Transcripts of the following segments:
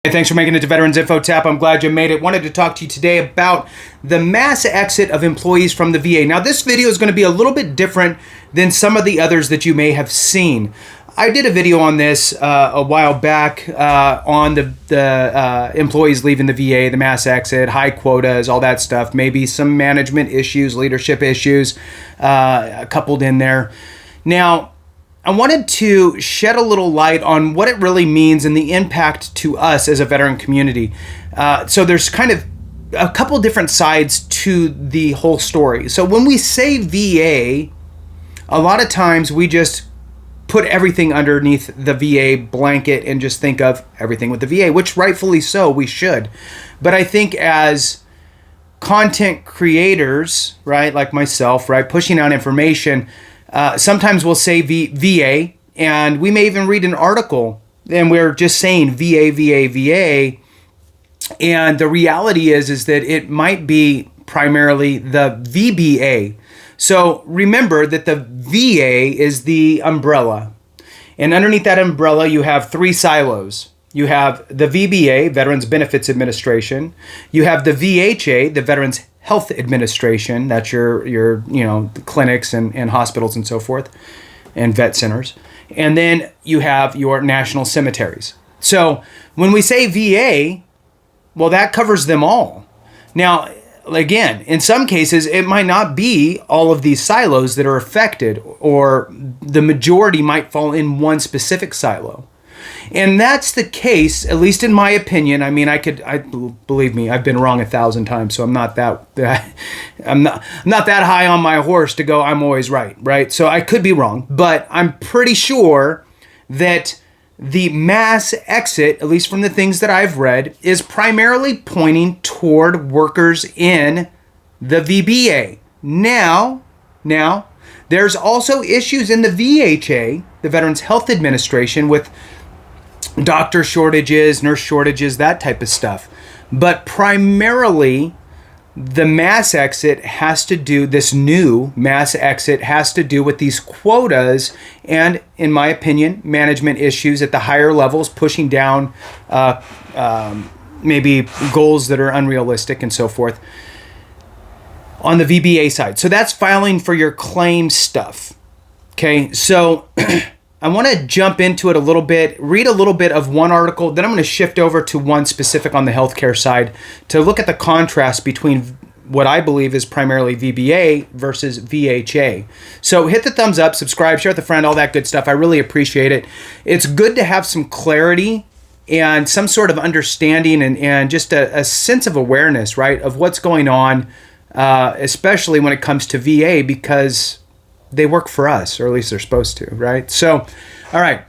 Hey, thanks for making it to Veterans Info Tap. I'm glad you made it. Wanted to talk to you today about the mass exit of employees from the VA. Now, this video is going to be a little bit different than some of the others that you may have seen. I did a video on this a while back on the employees leaving the VA, the mass exit, high quotas, all that stuff. Maybe some management issues, leadership issues coupled in there. Now, I wanted to shed a little light on what it really means and the impact to us as a veteran community. So there's kind of a couple different sides to the whole story. So when we say VA, a lot of times we just put everything underneath the VA blanket and just think of everything with the VA, which rightfully so, we should. But I think as content creators, right, like myself, right, pushing out information, sometimes we'll say VA, and we may even read an article and we're just saying VA, VA, VA. And the reality is that it might be primarily the VBA. So remember that the VA is the umbrella. And underneath that umbrella, you have three silos. You have the VBA, Veterans Benefits Administration. You have the VHA, the Veterans Health Administration. That's your clinics and hospitals and so forth, and vet centers. And then you have your national cemeteries. So when we say VA, well, that covers them all. Now, again, in some cases, it might not be all of these silos that are affected, or the majority might fall in one specific silo. And that's the case, at least in my opinion. I mean, believe me, I've been wrong 1,000 times, so I'm not that high on my horse to go, I'm always right? So I could be wrong, but I'm pretty sure that the mass exit, at least from the things that I've read, is primarily pointing toward workers in the VBA. Now, there's also issues in the VHA, the Veterans Health Administration, with doctor shortages, nurse shortages, that type of stuff. But primarily, the mass exit has to do, this new mass exit has to do with these quotas and, in my opinion, management issues at the higher levels, pushing down maybe goals that are unrealistic and so forth on the VBA side. So that's filing for your claim stuff. Okay, so I want to jump into it a little bit, read a little bit of one article, then I'm going to shift over to one specific on the healthcare side to look at the contrast between what I believe is primarily VBA versus VHA. So hit the thumbs up, subscribe, share with a friend, all that good stuff. I really appreciate it. It's good to have some clarity and some sort of understanding and just a sense of awareness, right, of what's going on, especially when it comes to VA, because they work for us, or at least they're supposed to, right? So, all right.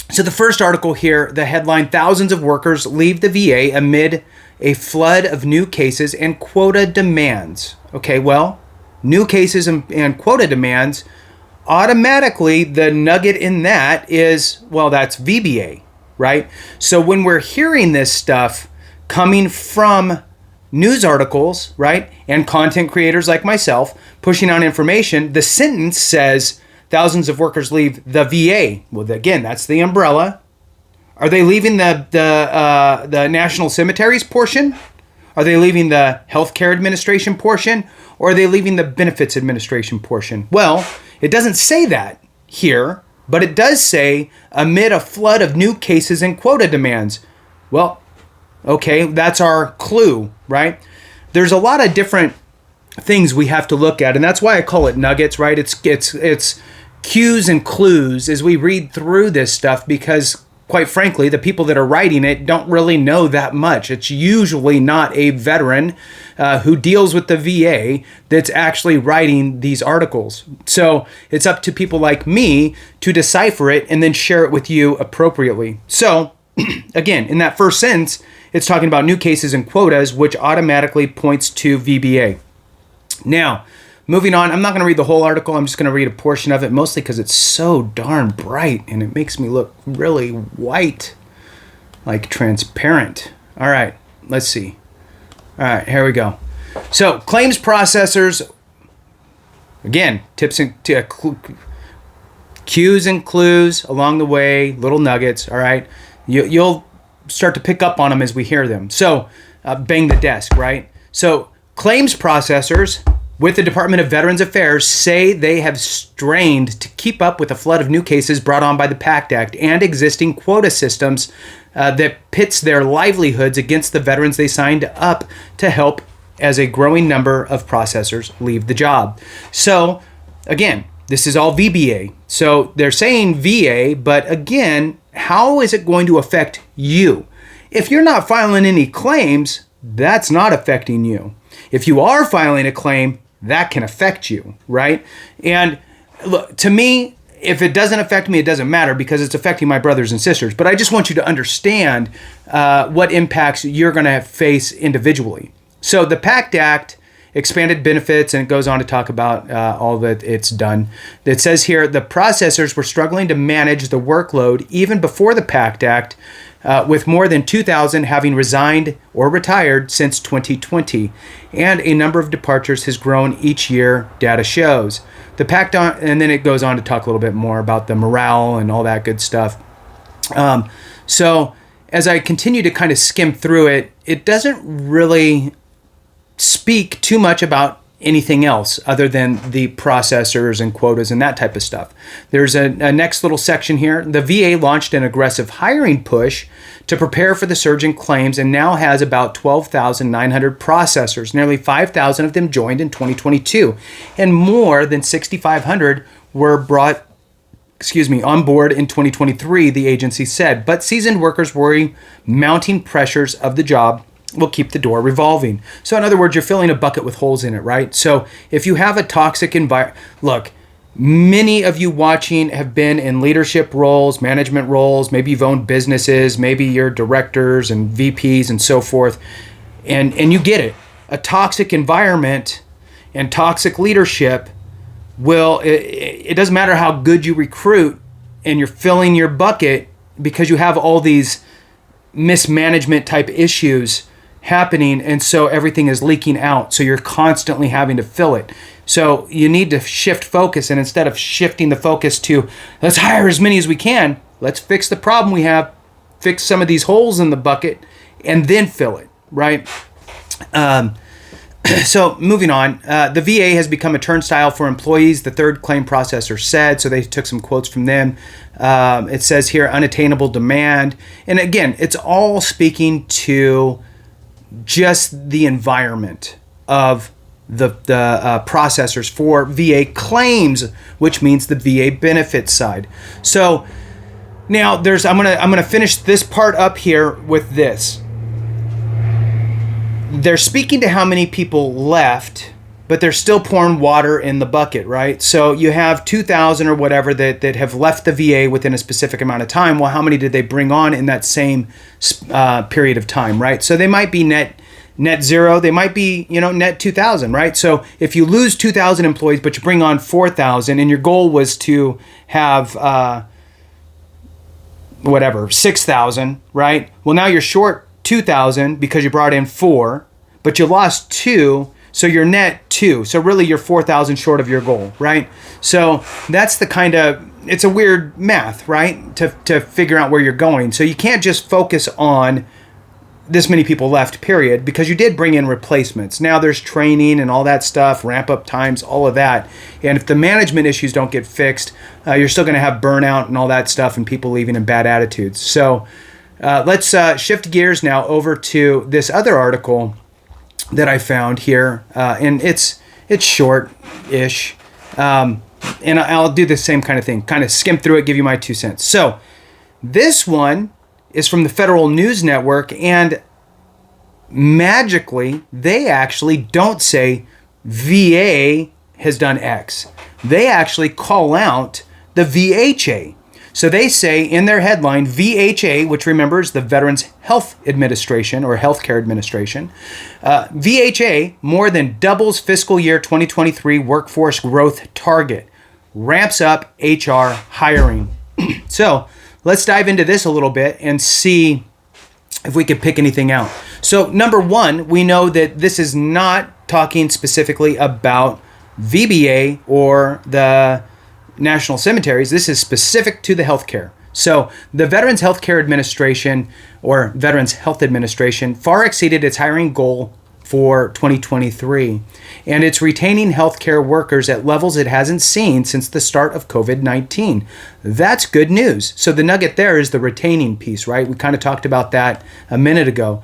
So the first article here, the headline, thousands of workers leave the VA amid a flood of new cases and quota demands. Okay, well, new cases and quota demands, automatically the nugget in that is, well, that's VBA, right? So when we're hearing this stuff coming from news articles, right, and content creators like myself pushing out information, the sentence says thousands of workers leave the VA. Well, again, that's the umbrella. Are they leaving the national cemeteries portion? Are they leaving the healthcare administration portion? Or are they leaving the benefits administration portion? Well, it doesn't say that here, but it does say amid a flood of new cases and quota demands. Well, okay, that's our clue, right? There's a lot of different things we have to look at, and that's why I call it nuggets, right? It's cues and clues as we read through this stuff, because quite frankly, the people that are writing it don't really know that much. It's usually not a veteran who deals with the VA that's actually writing these articles. So it's up to people like me to decipher it and then share it with you appropriately. So again, in that first sentence, it's talking about new cases and quotas, which automatically points to VBA. Now, moving on, I'm not going to read the whole article. I'm just going to read a portion of it, mostly because it's so darn bright and it makes me look really white, like transparent. All right, let's see. All right, here we go. So, claims processors, again, tips and cues and clues along the way, little nuggets, all right? You'll start to pick up on them as we hear them. So bang the desk, right? So claims processors with the Department of Veterans Affairs say they have strained to keep up with the flood of new cases brought on by the PACT Act and existing quota systems that pits their livelihoods against the veterans they signed up to help, as a growing number of processors leave the job. So again, this is all VBA. So they're saying VA, but again, how is it going to affect you? If you're not filing any claims, that's not affecting you. If you are filing a claim, that can affect you, right? And look, to me, if it doesn't affect me, it doesn't matter because it's affecting my brothers and sisters. But I just want you to understand what impacts you're going to face individually. So the PACT Act expanded benefits, and it goes on to talk about all that it's done. It says here, the processors were struggling to manage the workload even before the PACT Act, with more than 2,000 having resigned or retired since 2020, and a number of departures has grown each year, data shows. The PACT, and then it goes on to talk a little bit more about the morale and all that good stuff. So as I continue to kind of skim through it, it doesn't really speak too much about anything else other than the processors and quotas and that type of stuff. There's a next little section here. The VA launched an aggressive hiring push to prepare for the surge in claims and now has about 12,900 processors. Nearly 5,000 of them joined in 2022, and more than 6,500 were brought on board in 2023, the agency said. But seasoned workers worry mounting pressures of the job will keep the door revolving. So in other words, you're filling a bucket with holes in it, right? So if you have a toxic environment, look, many of you watching have been in leadership roles, management roles, maybe you've owned businesses, maybe you're directors and VPs and so forth, and you get it. A toxic environment and toxic leadership it doesn't matter how good you recruit and you're filling your bucket because you have all these mismanagement type issues happening, and so everything is leaking out, so you're constantly having to fill it. So you need to shift focus, and instead of shifting the focus to let's hire as many as we can, let's fix the problem we have, fix some of these holes in the bucket, and then fill it, right? So moving on, the VA has become a turnstile for employees, the third claim processor said. So they took some quotes from them. It says here, unattainable demand. And again, it's all speaking to just the environment of the processors for VA claims, which means the VA benefits side. So now I'm gonna finish this part up here with this. They're speaking to how many people left, but they're still pouring water in the bucket, right? So you have 2,000 or whatever that have left the VA within a specific amount of time. Well, how many did they bring on in that same period of time, right? So they might be net zero. They might be, net 2,000, right? So if you lose 2,000 employees, but you bring on 4,000, and your goal was to have 6,000, right? Well, now you're short 2,000 because you brought in 4, but you lost 2, so you're net 2. So really you're 4,000 short of your goal, right? So that's it's a weird math, right? To figure out where you're going. So you can't just focus on this many people left, period, because you did bring in replacements. Now there's training and all that stuff, ramp up times, all of that. And if the management issues don't get fixed, you're still going to have burnout and all that stuff and people leaving in bad attitudes. So let's shift gears now over to this other article that I found here, and it's short-ish, and I'll do the same kind of thing, kind of skim through it, give you my 2 cents. So this one is from the Federal News Network, and magically, they actually don't say VA has done X. They actually call out the VHA. So they say in their headline, VHA, which remember is the Veterans Health Administration or Healthcare Administration, VHA more than doubles fiscal year 2023 workforce growth target, ramps up HR hiring. So let's dive into this a little bit and see if we could pick anything out. So number one, we know that this is not talking specifically about VBA or the national cemeteries. This is specific to the healthcare. So the Veterans Healthcare Administration, or Veterans Health Administration, far exceeded its hiring goal for 2023, and it's retaining healthcare workers at levels it hasn't seen since the start of COVID-19. That's good news. So the nugget there is the retaining piece, right? We kind of talked about that a minute ago.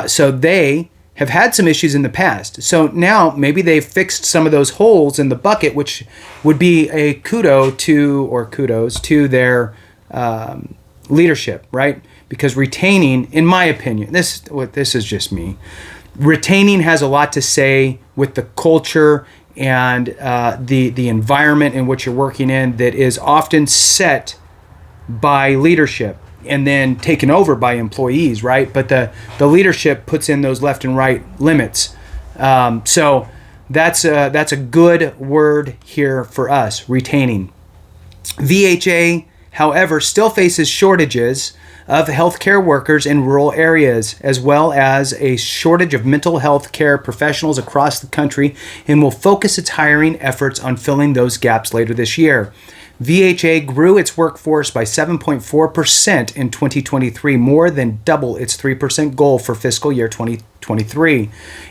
So they have had some issues in the past. So now maybe they've fixed some of those holes in the bucket, which would be a kudos to their leadership, right? Because retaining, in my opinion, this is just me, retaining has a lot to say with the culture and the environment in which you're working in that is often set by leadership and then taken over by employees, right? But the leadership puts in those left and right limits. So that's a good word here for us, retaining. VHA, however, still faces shortages of healthcare workers in rural areas, as well as a shortage of mental health care professionals across the country, and will focus its hiring efforts on filling those gaps later this year. VHA grew its workforce by 7.4% in 2023, more than double its 3% goal for fiscal year 2023,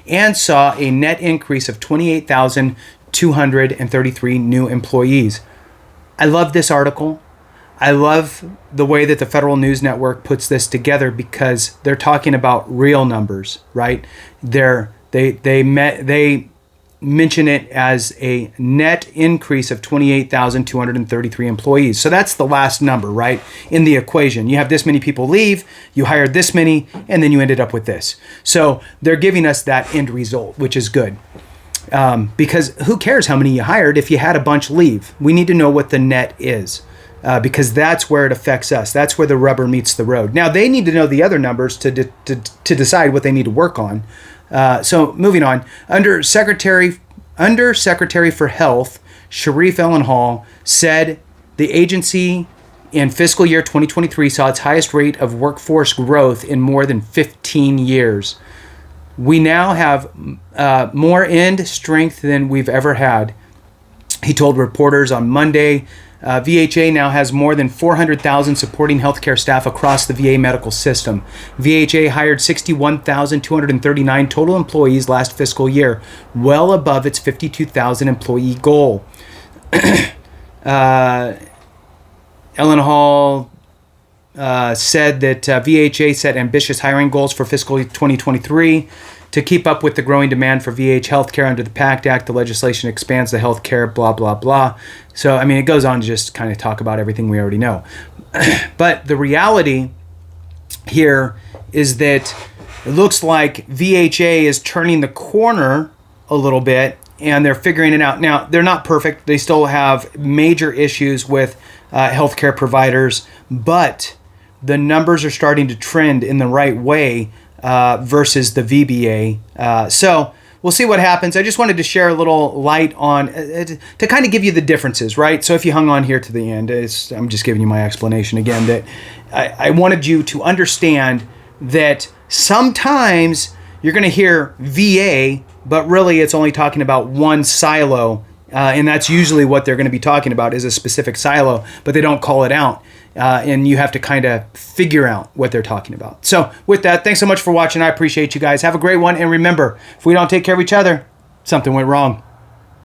and saw a net increase of 28,233 new employees. I love this article. I love the way that the Federal News Network puts this together because they're talking about real numbers, right? They mention it as a net increase of 28,233 employees. So that's the last number, right? In the equation, you have this many people leave, you hired this many, and then you ended up with this. So they're giving us that end result, which is good. Because who cares how many you hired if you had a bunch leave? We need to know what the net is. Because that's where it affects us. That's where the rubber meets the road. Now, they need to know the other numbers to decide what they need to work on. So moving on, Under Secretary for Health, Sharif Ellenhall, said the agency in fiscal year 2023 saw its highest rate of workforce growth in more than 15 years. We now have more end strength than we've ever had, he told reporters on Monday. VHA now has more than 400,000 supporting healthcare staff across the VA medical system. VHA hired 61,239 total employees last fiscal year, well above its 52,000 employee goal. Ellenhall said that VHA set ambitious hiring goals for fiscal 2023. To keep up with the growing demand for VH healthcare under the PACT Act, the legislation expands the healthcare, blah, blah, blah. So, I mean, it goes on to just kind of talk about everything we already know. But the reality here is that it looks like VHA is turning the corner a little bit, and they're figuring it out. Now, they're not perfect. They still have major issues with healthcare providers, but the numbers are starting to trend in the right way versus the VBA. So we'll see what happens. I just wanted to share a little light on, to kind of give you the differences, right? So if you hung on here to the end, I'm just giving you my explanation again, that I wanted you to understand that sometimes you're going to hear VA, but really it's only talking about one silo. And that's usually what they're going to be talking about, is a specific silo, but they don't call it out. And you have to kind of figure out what they're talking about. So with that, thanks so much for watching. I appreciate you guys. Have a great one. And remember, if we don't take care of each other, something went wrong.